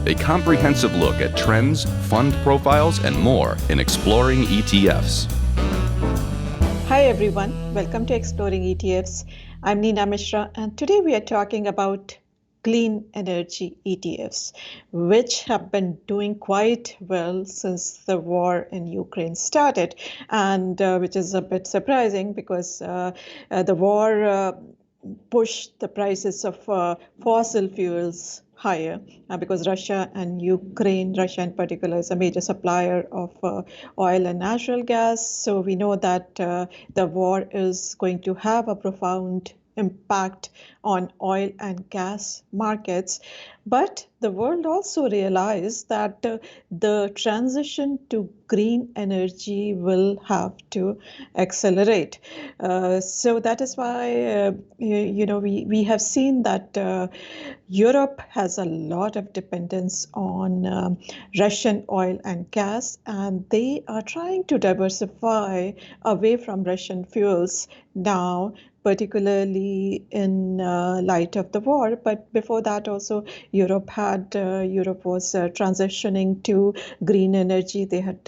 a comprehensive look at trends, fund profiles, and more in Exploring ETFs. Hi everyone, welcome to Exploring ETFs. I'm Neena Mishra, and today we are talking about clean energy ETFs, which have been doing quite well since the war in Ukraine started, and which is a bit surprising because the war pushed the prices of fossil fuels higher because Russia in particular, is a major supplier of oil and natural gas. So we know that the war is going to have a profound impact on oil and gas markets. But the world also realized that the transition to green energy will have to accelerate. So that is why, we have seen that Europe has a lot of dependence on Russian oil and gas, and they are trying to diversify away from Russian fuels now, particularly in light of the war. But before that also, Europe was transitioning to green energy. They had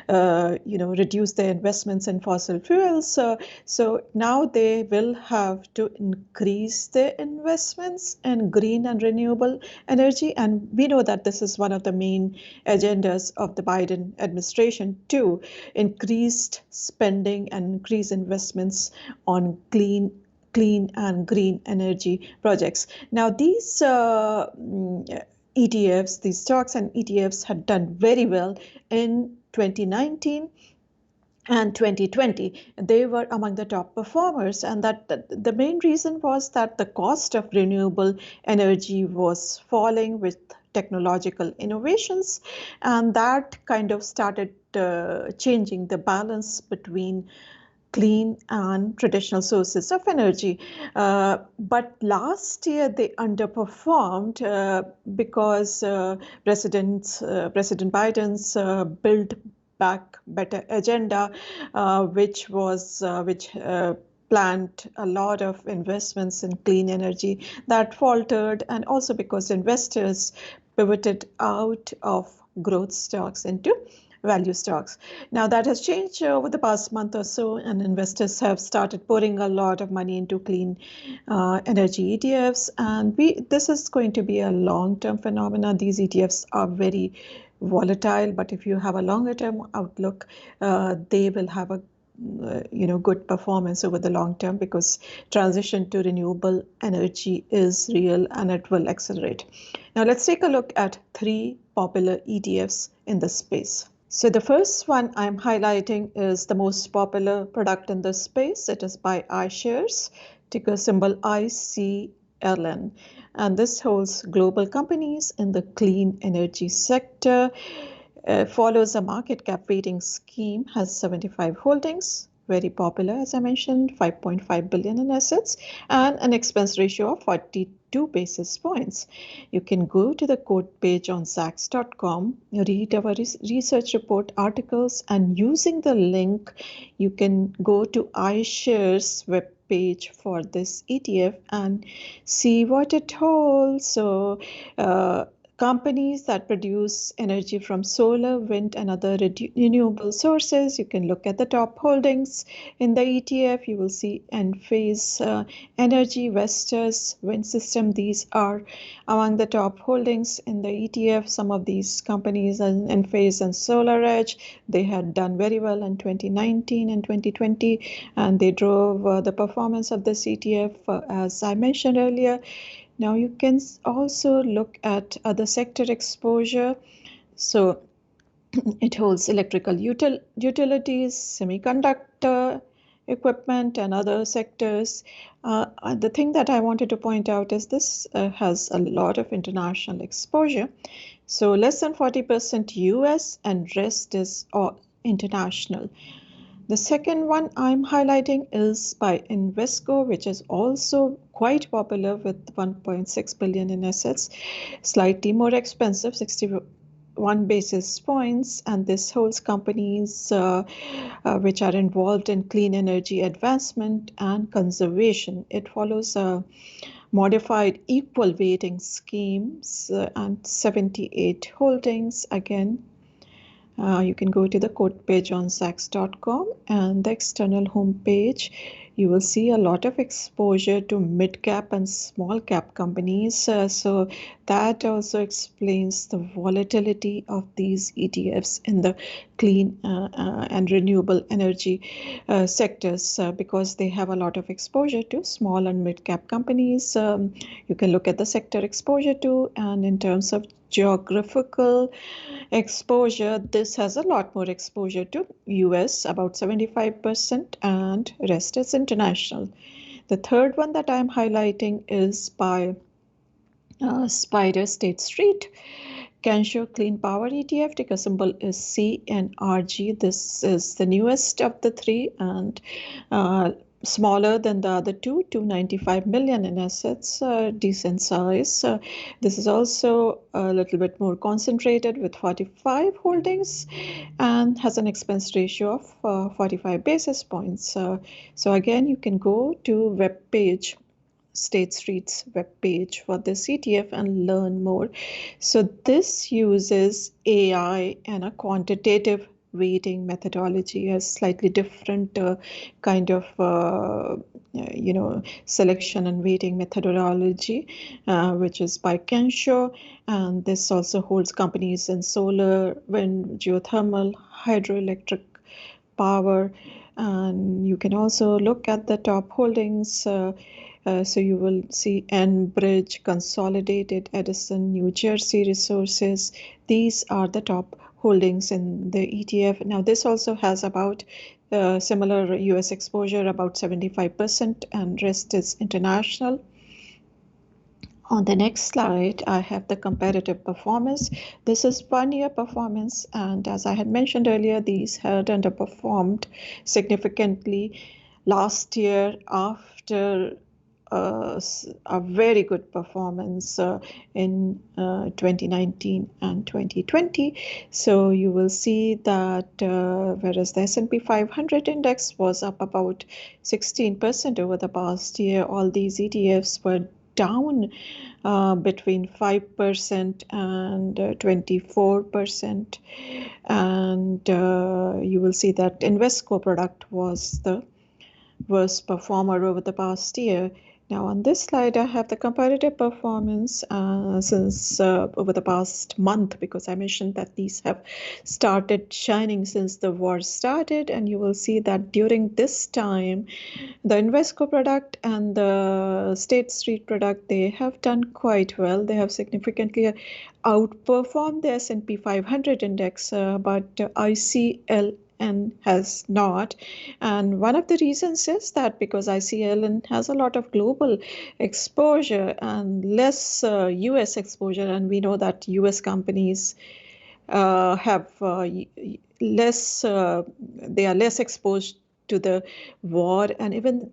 reduced their investments in fossil fuels. So now they will have to increase their investments in green and renewable energy. And we know that this is one of the main agendas of the Biden administration too: increased spending and increased investments on clean and green energy projects. Now, these ETFs, these stocks and ETFs had done very well in 2019 and 2020. They were among the top performers, and that the main reason was that the cost of renewable energy was falling with technological innovations, and that kind of started changing the balance between clean and traditional sources of energy. But last year they underperformed because President Biden's Build Back Better agenda, which planned a lot of investments in clean energy, that faltered, and also because investors pivoted out of growth stocks into value stocks. Now that has changed over the past month or so, and investors have started pouring a lot of money into clean energy ETFs. And this is going to be a long-term phenomenon. These ETFs are very volatile, but if you have a longer-term outlook, they will have a good performance over the long term, because transition to renewable energy is real and it will accelerate. Now let's take a look at 3 popular ETFs in this space. So the first one I'm highlighting is the most popular product in this space. It is by iShares, ticker symbol ICLN. And this holds global companies in the clean energy sector, follows a market cap weighting scheme, has 75 holdings, very popular, as I mentioned, 5.5 billion in assets, and an expense ratio of 42 basis points. You can go to the quote page on Zacks.com, read our research report articles, and using the link, you can go to iShares web page for this ETF and see what it holds. So companies that produce energy from solar, wind, and other renewable sources. You can look at the top holdings in the ETF. You will see Enphase Energy, Vestas, Wind System. These are among the top holdings in the ETF. Some of these companies, Enphase and SolarEdge, they had done very well in 2019 and 2020, and they drove the performance of this ETF, as I mentioned earlier. Now you can also look at other sector exposure. So it holds electrical utilities, semiconductor equipment, and other sectors. The thing that I wanted to point out is this has a lot of international exposure. So less than 40% US and rest is all international. The second one I'm highlighting is by Invesco, which is also quite popular with 1.6 billion in assets, slightly more expensive, 61 basis points, and this holds companies which are involved in clean energy advancement and conservation. It follows a modified equal weighting schemes and 78 holdings. Again, you can go to the quote page on Zacks.com, and the external home page. You will see a lot of exposure to mid-cap and small-cap companies. So that also explains the volatility of these ETFs in the clean and renewable energy sectors because they have a lot of exposure to small and mid-cap companies. You can look at the sector exposure too, and in terms of geographical exposure, this has a lot more exposure to US, about 75%, and rest is international. The third one that I'm highlighting is by Spider State Street. Kensho Clean Power ETF, ticker symbol is CNRG. This is the newest of the three and smaller than the other two, 295 million in assets, decent size. This is also a little bit more concentrated with 45 holdings and has an expense ratio of 45 basis points. So again, you can go to web page, State Street's webpage for this ETF and learn more. So this uses AI and a quantitative weighting methodology, a slightly different kind of selection and weighting methodology, which is by Kensho. And this also holds companies in solar, wind, geothermal, hydroelectric power. And you can also look at the top holdings. So you will see Enbridge, Consolidated, Edison, New Jersey Resources. These are the top holdings in the ETF. Now this also has about similar US exposure, about 75%, and rest is international. On the next slide, I have the comparative performance. This is 1-year performance, and as I had mentioned earlier, these had underperformed significantly last year after a very good performance in 2019 and 2020. So you will see that whereas the S&P 500 index was up about 16% over the past year, all these ETFs were down between 5% and 24%. And you will see that Invesco product was the worst performer over the past year. Now on this slide, I have the comparative performance since over the past month, because I mentioned that these have started shining since the war started. And you will see that during this time, the Invesco product and the State Street product, they have done quite well. They have significantly outperformed the S&P 500 index, but ICLN has not. And one of the reasons is that because ICLN has a lot of global exposure and less US exposure, and we know that US companies have less, they are less exposed to the war, and even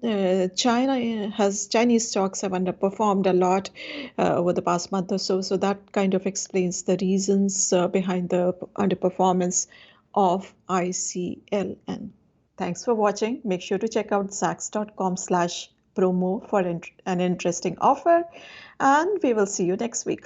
Chinese stocks have underperformed a lot over the past month or so. So that kind of explains the reasons behind the underperformance of ICLN. Thanks for watching. Make sure to check out Zacks.com/promo for an interesting offer, and we will see you next week.